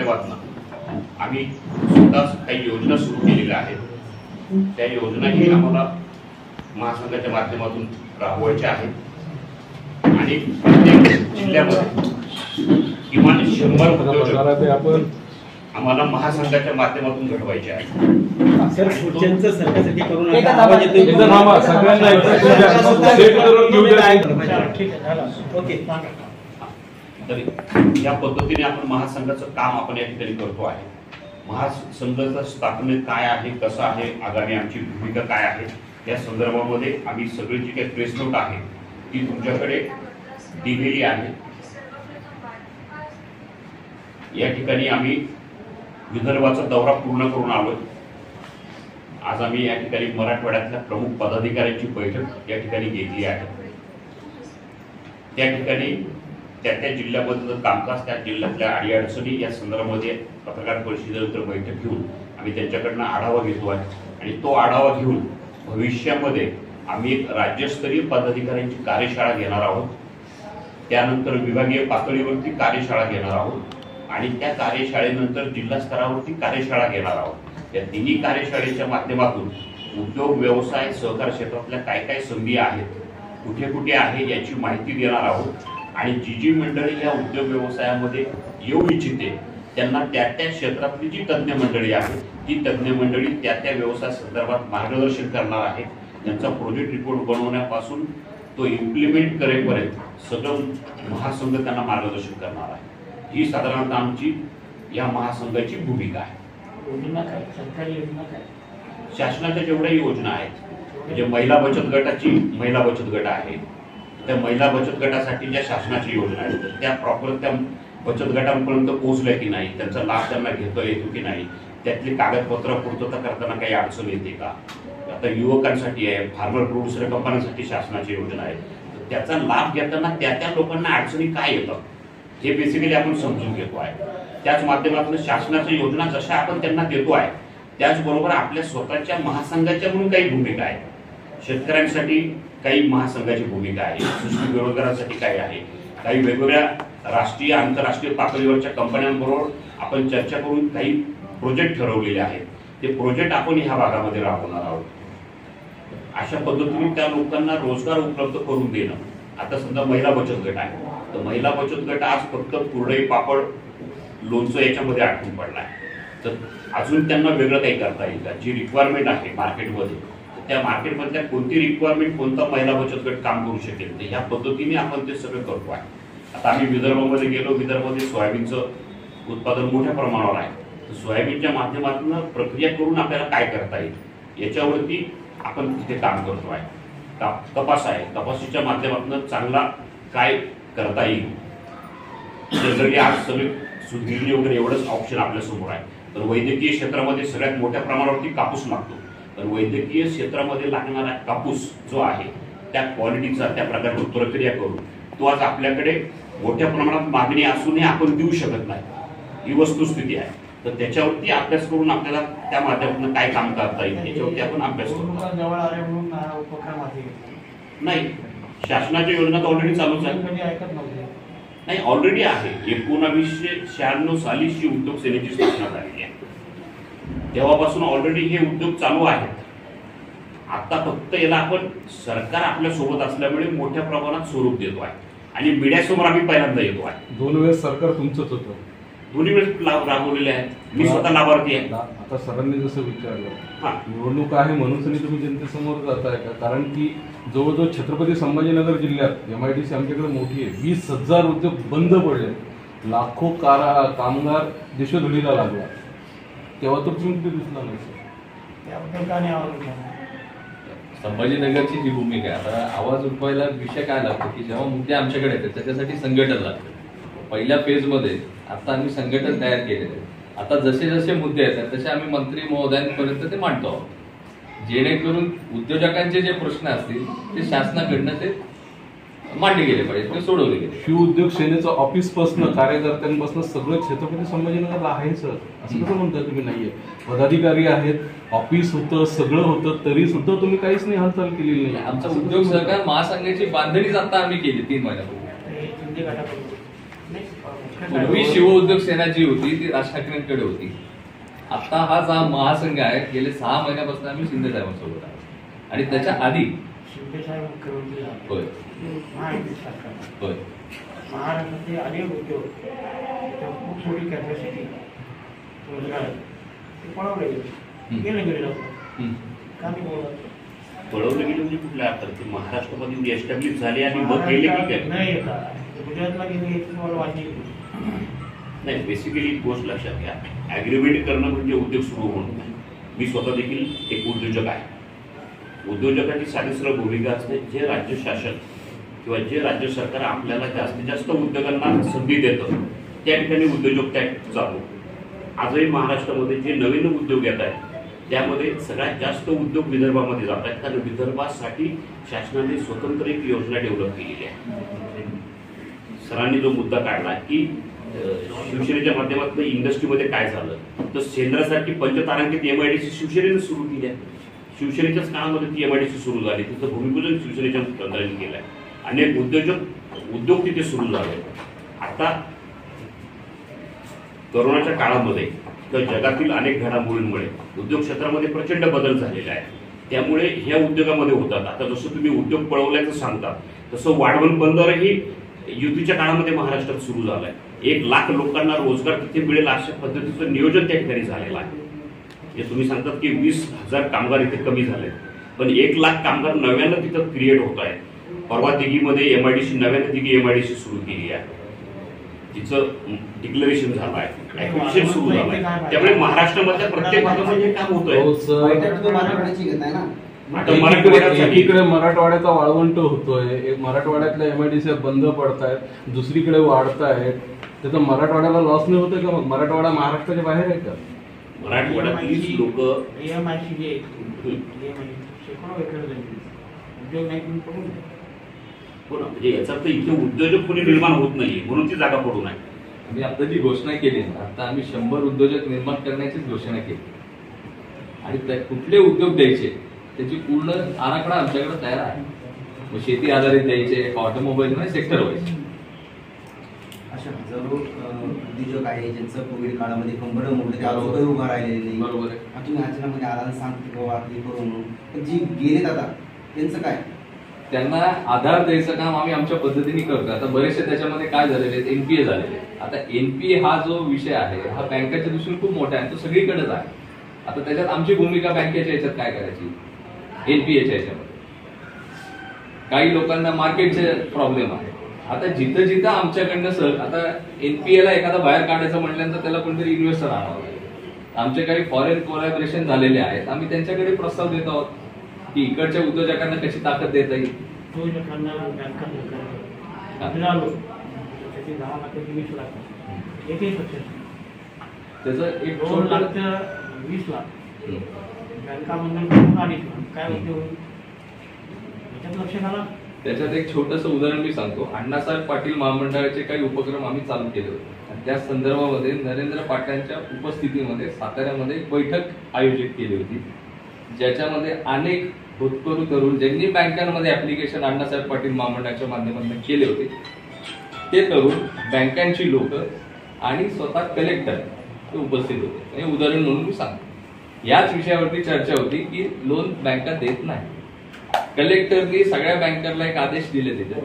माध्यमातून आम्ही स्वतः काही योजना सुरू केलेल्या आहेत। त्या योजनाही आम्हाला महासंघाच्या माध्यमातून राबवायच्या आहेत आणि प्रत्येक जिल्ह्यामध्ये किमान 100 उद्योजक आपण आम्हाला महासंघाच्या माध्यमातून घडवायचे आहे। सर पुढच्यांचं सरकारसाठी करून तरी या पद्धतीने आपण महासंघाचं काम आपण या ठिकाणी करतो आहे। महासंघाचं स्थापनेत काय आहे, कसं आहे, आगामी आमची भूमिका काय आहे या संदर्भामध्ये आम्ही सगळी जी काही प्रेस नोट आहे ती तुमच्याकडे दिलेली आहे। या ठिकाणी आम्ही विदर्भाचा दौरा पूर्ण करून आलोय। आज आम्ही या ठिकाणी मराठवाड्यातल्या प्रमुख पदाधिकाऱ्यांची बैठक या ठिकाणी घेतली आहे। त्या ठिकाणी त्या जिल्ह्याबद्दल कामकाज, त्या जिल्ह्यातल्या अडीअडचणी या संदर्भामध्ये पत्रकार परिषदेनंतर बैठक घेऊन आम्ही त्यांच्याकडनं आढावा घेतो आहे आणि तो आढावा घेऊन भविष्यामध्ये आम्ही एक राज्यस्तरीय पदाधिकाऱ्यांची कार्यशाळा घेणार आहोत। त्यानंतर विभागीय पातळीवरती कार्यशाळा घेणार आहोत आणि त्या कार्यशाळेनंतर जिल्हा स्तरावरती कार्यशाळा घेणार आहोत। या तिन्ही कार्यशाळेच्या माध्यमातून उद्योग, व्यवसाय, सहकार क्षेत्रातल्या काय काय संधी आहेत, कुठे कुठे आहे याची माहिती देणार आहोत आणि जी मंडळी या उद्योग व्यवसायामध्ये येऊ इच्छिते त्यांना त्या क्षेत्रातली जी तज्ञ मंडळी आहे ती तज्ञ मंडळी त्या व्यवसाय संदर्भात मार्गदर्शन करणार आहे। त्यांचा प्रोजेक्ट रिपोर्ट बनवण्यापासून तो इम्प्लिमेंट करेपर्यंत सगळं महासंघ त्यांना मार्गदर्शन करणार आहे। ही साधारणतः आमची या महासंघाची भूमिका आहे। सरकारी योजना काय, शासनाच्या जेवढ्या योजना आहेत म्हणजे महिला बचत गटाची महिला बचत गट आहे, त्या महिला बचत गटासाठी ज्या शासनाची योजना आहेत त्या प्रॉपर त्या बचत गटांपर्यंत पोहोचल्या की नाही, त्यांचा लाभ त्यांना घेता येतो की नाही, त्यातली कागदपत्र पूर्तता करताना काही अडचण येते का। आता युवकांसाठी आहे, फार्मर प्रोड्युसर कंपन्यांसाठी शासनाची योजना आहे, तर त्याचा लाभ घेताना त्या लोकांना अडचणी काय येतात हे बेसिकली आपण समजून घेतो आहे। त्याच माध्यमातून शासनाच्या योजना जशा आपण त्यांना देतो आहे त्याचबरोबर आपल्या स्वतःच्या महासंघाच्या म्हणून काही भूमिका आहे। शेतकऱ्यांसाठी काही महासंघाची भूमिका आहे, सुस्थिर बेरोजगारांसाठी काय आहे, काही वेगवेगळ्या राष्ट्रीय आंतरराष्ट्रीय पातळीवरच्या कंपन्यांबरोबर आपण चर्चा करून काही प्रोजेक्ट ठरवलेले आहेत, ते प्रोजेक्ट आपण ह्या भागामध्ये राबवणार आहोत। अशा पद्धतीने त्या लोकांना रोजगार उपलब्ध करून देणं। आता समजा महिला बचत गट आहे, तर महिला बचत गट आज फक्त कुरडई, पापड, लोणचं याच्यामध्ये अडकून पडला आहे, तर अजून त्यांना वेगळं काही करता येईल का। जी रिक्वायरमेंट आहे मार्केटमध्ये, त्या मार्केटमधल्या कोणती रिक्वायरमेंट कोणता महिला बचत गट काम करू शकेल, तर ह्या पद्धतीने आपण ते सगळं करतो आहे। आता आम्ही विदर्भामध्ये गेलो, विदर्भामध्ये सोयाबीनचं उत्पादन मोठ्या प्रमाणावर आहे, तर सोयाबीनच्या माध्यमातून प्रक्रिया करून आपल्याला काय करता येईल याच्यावरती आपण तिथे काम करतो आहे। कपास आहे, कपाशीच्या माध्यमातून चांगला काय करता येईल। जनरली आज सगळे सुधीरणी वगैरे एवढंच ऑप्शन आपल्या समोर आहे, तर वैद्यकीय क्षेत्रामध्ये सगळ्यात मोठ्या प्रमाणावरती कापूस लागतो, तर वैद्यकीय क्षेत्रामध्ये लागणारा कापूस जो आहे त्या क्वालिटीचा, त्या प्रकारची प्रक्रिया करून तो आज आपल्याकडे मोठ्या प्रमाणात मागणी असूनही आपण देऊ शकत नाही, ही वस्तुस्थिती आहे। तर त्याच्यावरती अभ्यास करून आपल्याला त्या माध्यमातून काय काम करता येईल याच्यावरती आपण अभ्यास करतो। नाही, शासनाच्या योजना तर ऑलरेडी चालूच आहे, नाही ऑलरेडी आहे। 1996 साली ही उद्योग सेनेची स्थापना झालेली आहे, तेव्हापासून ऑलरेडी हे उद्योग चालू आहेत। आता फक्त याला आपण सरकार आपल्या सोबत असल्यामुळे मोठ्या प्रमाणात स्वरूप देतो आहे आणि मीडियासमोर आम्ही पहिल्यांदा येतो आहे। 2 वेळेस सरकार तुमचंच होतं, दोन्ही वेळेस राबवलेले आहेत, मी स्वतः लाभार्थी आहे। आता सरांनी जसं विचारलं निवडणूक आहे म्हणून तुम्ही जनतेसमोर जाताय का, कारण की जवळजवळ छत्रपती संभाजीनगर जिल्ह्यात MIDC आमच्याकडे मोठी आहे, 20,000 उद्योग बंद पडले, लाखो कामगार देशोधडीला लागला, तेव्हा तर तुम्ही कुठे दिसला नाही संभाजीनगरची जी भूमिका आहे, आता आवाज उठवायला विषय काय लागतो की जेव्हा मुद्दे आमच्याकडे येतात त्याच्यासाठी संघटन लागतं। पहिल्या फेजमध्ये आता आम्ही संघटन तयार केलेलं आहे, आता जसे जसे मुद्दे येतात तसे आम्ही मंत्री महोदयांपर्यंत ते मांडतो आहोत, जेणेकरून उद्योजकांचे जे प्रश्न असतील ते शासनाकडनं ते मांडले गेले पाहिजे, ते सोडवले गेले। शिवउद्योग सेनेचं ऑफिस पासून कार्यकर्त्यांपासून सगळं छत्रपती संभाजीनगरला आहे सर, असं कसं म्हणताय तुम्ही? नाहीये, पदाधिकारी आहेत, ऑफिस होतं, सगळं होतं, तरी सुद्धा तुम्ही काहीच नाही हालचाल केलेली नाही। आमचा उद्योग सहकार महासंघाची बांधणीच आता आम्ही केली 3 महिन्यापूर्वी। पूर्वी शिवउद्योग सेना जी होती ती राज ठाकरेंकडे होती. आता हा जो महासंघ आहे गेले 6 महिन्यापासून आम्ही शिंदे साहेबांसोबत आहोत आणि त्याच्या आधी शिंदे साहेब मुख्यमंत्री झाले. होय महायुती सरकार होय महाराष्ट्रातले अनेक उद्योग त्याच्या खूप मोठी कॅपॅसिटी रोजगार ते पळवले गेले गेले लोक हम्म. का ते बोलत पळवलं गेलं म्हणजे कुठल्या अर्थात ते महाराष्ट्रामध्ये एस्टॅब्लिश झाले आणि मग गेले की काय? नाही येतात गुजरातला गेले याची मला वाटली नाही, बेसिकली एक गोष्ट लक्षात घ्या, ॲग्रीमेंट करणं म्हणजे उद्योग सुरू होणं नाही. मी स्वतः देखील एक उद्योजक आहे. उद्योजकाची साधी सरळ भूमिका असते, जे राज्य शासन किंवा जे राज्य सरकार आपल्याला जास्तीत जास्त उद्योगांना संधी देतं त्या ठिकाणी उद्योजकता चालू. आजही महाराष्ट्रामध्ये जे नवीन उद्योग येत आहेत त्यामध्ये सगळ्यात जास्त उद्योग विदर्भामध्ये जात आहेत, कारण विदर्भासाठी शासनाने स्वतंत्र एक योजना डेव्हलप केलेली आहे. सरांनी जो मुद्दा काढला की शिवसेनेच्या माध्यमातून इंडस्ट्रीमध्ये काय झालं, तर सेंद्रासारखी पंचतारांकित MIDC शिवसेनेने सुरू केली आहे. शिवसेनेच्याच काळामध्ये ती MIDC सुरू झाली, तिचं भूमिपूजन शिवसेनेच्या मुख्यमंत्र्यांनी केलं आहे. अनेक उद्योग तिथे सुरू झाले. आता कोरोनाच्या काळामध्ये तर जगातील अनेक घडामोडींमुळे उद्योग क्षेत्रामध्ये प्रचंड बदल झालेले आहेत. त्यामुळे ह्या उद्योगामध्ये होतात. आता जसं तुम्ही उद्योग पळवल्याचं सांगता तसं वाढवण बंदरही युतीच्या काळामध्ये महाराष्ट्रात सुरू झालंय. 1 लाख लोकांना रोजगार तिथे मिळेल अशा पद्धतीचं नियोजन त्या ठिकाणी झालेलं आहे. हे तुम्ही सांगतात की 20,000 कामगार इथे कमी झाले, पण 1 लाख कामगार नव्यानं तिथं क्रिएट होत आहे. परवा दिघीमध्ये MIDC नव्यानं दिघी MIDC सुरू केली आहे, तिचं डिक्लेरेशन झालं आहे, ऍक्विजिशन सुरू झालं आहे. त्यामुळे महाराष्ट्रामधल्या प्रत्येक भागामध्ये हे काम होतंय. एकीकडे मराठवाड्याचा वाळवंट होतोय, मराठवाड्यातल्या MIDC बंद पडतायत, दुसरीकडे वाढतायत. त्याचा मराठवाड्याला लॉस नाही होतोय का? मग मराठवाडा महाराष्ट्राच्या बाहेर आहे का? मराठवाड्यातली लोक EMIC जे शेकडो एकर उद्योग नाही पण पडून म्हणजे याचा अर्थ इथे उद्योजक कोणी निर्माण होत नाहीये म्हणून ती जागा पडू नये. आम्ही आता जी घोषणा केली ना, आता आम्ही 100 उद्योजक निर्माण करण्याचीच घोषणा केली आणि कुठले उद्योग द्यायचे त्याची पूर्ण आराखडा आमच्याकडे तयार आहे. मग शेती आधारित द्यायचे, ऑटोमोबाईल मध्ये सेक्टर व्हायचे. अशा हजारो उद्योजक आहे ज्यांचं कोविड काळामध्ये कंबर मोडले, ते आजही उभा राहिलेले नाही. बरोबर आहे. तुम्ही अचानक आला सांगते बाबा आपली करू म्हणून, पण जी गेलेत आता त्यांचं काय? त्यांना आधार द्यायचं काम आम्ही आमच्या पद्धतीने करतो. आता बरेचसे त्याच्यामध्ये काय झालेले आहेत, NPA झालेले. आता NPA हा जो विषय आहे हा बँकेच्या दृष्टीने खूप मोठा आहे, तो सगळीकडेच आहे. आता त्याच्यात आमची भूमिका बँकेच्या याच्यात काय करायची, NPAच्या याच्यामध्ये काही लोकांना मार्केटचे प्रॉब्लेम आहे. आता जिथं जिथं आमच्याकडनं सर आता NPA ला एखादा बाहेर काढायचं म्हटल्यानंतर त्याला कोणतरी इन्व्हेस्टर आणावं लागेल. आमचे काही फॉरेन कोलॅबोरेशन झालेले आहेत, आम्ही त्यांच्याकडे प्रस्ताव देत आहोत की इकडच्या उद्योजकांना कशी ताकद देता येईल. उद्योजकांना बँका मिळालो त्याची 10 लाखाची 20 लाख एकही सक्सेस त्याचं एक 2 लाख ते 20 लाख बँका मंडळ 2.5 लाख काय उद्योग याच्यात लक्ष घाला. त्याच्यात एक छोटंसं उदाहरण मी सांगतो. अण्णासाहेब पाटील महामंडळाचे काही उपक्रम आम्ही चालू केले होते आणि त्या संदर्भामध्ये नरेंद्र पाटलांच्या उपस्थितीमध्ये साताऱ्यामध्ये एक बैठक आयोजित केली होती, ज्याच्यामध्ये अनेक होतकरू तरुण ज्यांनी बँकांमध्ये ऍप्लिकेशन अण्णासाहेब पाटील महामंडळाच्या माध्यमातून केले होते ते तरुण, बँकांची लोक आणि स्वतः कलेक्टर ते उपस्थित होते. हे उदाहरण म्हणून मी सांगतो. याच विषयावरती चर्चा होती की लोन बँका देत नाही. कलेक्टरनी सगळ्या बँकरला एक आदेश दिले तिथे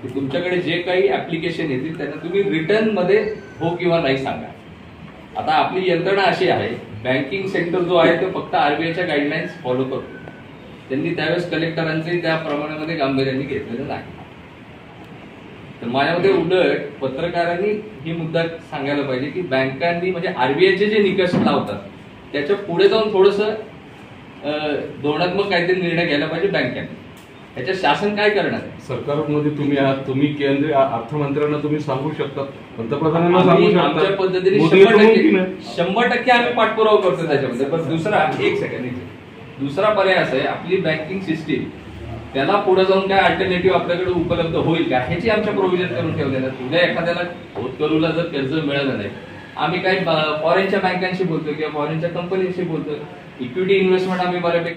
की तुमच्याकडे जे काही ऍप्लिकेशन येतील त्यांना तुम्ही रिटर्न मध्ये हो किंवा नाही सांगा. आता आपली यंत्रणा अशी आहे, बँकिंग सेक्टर जो आहे तो फक्त RBIच्या गाईडलाईन्स फॉलो करतो. त्यांनी त्यावेळेस कलेक्टरांचे त्या प्रमाणामध्ये गांभीर्याने घेतलेलं नाही. तर माझ्यामध्ये उलट पत्रकारांनी ही मुद्दा सांगायला पाहिजे की बँकांनी म्हणजे RBIचे जे निकष लावतात त्याच्या पुढे जाऊन थोडंसं धोरणात्मक काहीतरी निर्णय घ्यायला पाहिजे बँकांनी. त्याच्यात शासन काय करणार आहे? सरकारमध्ये तुम्ही आहात, तुम्ही केंद्रीय अर्थमंत्र्यांना तुम्ही सांगू शकता, पंतप्रधानांना सांगू शकता. आमच्या पद्धतीने 100% आम्ही पाठपुरावा करतो त्याच्यामध्ये. पण दुसरा एक सेकंड दुसरा पर्याय असा आहे, आपली बँकिंग सिस्टीम त्याला पुढे जाऊन काय अल्टरनेटिव्ह आपल्याकडे उपलब्ध होईल का ह्याची आमच्या प्रोव्हिजन करून ठेवलेलं आहे. उद्या एखाद्याला होतकरूला जर कर्ज मिळालं नाही, आम्ही काही फॉरेनच्या बँकांशी बोलतोय किंवा फॉरेनच्या कंपनीशी बोलतोय, इक्विटी इन्व्हेस्टमेंट आम्ही बऱ्यापैकी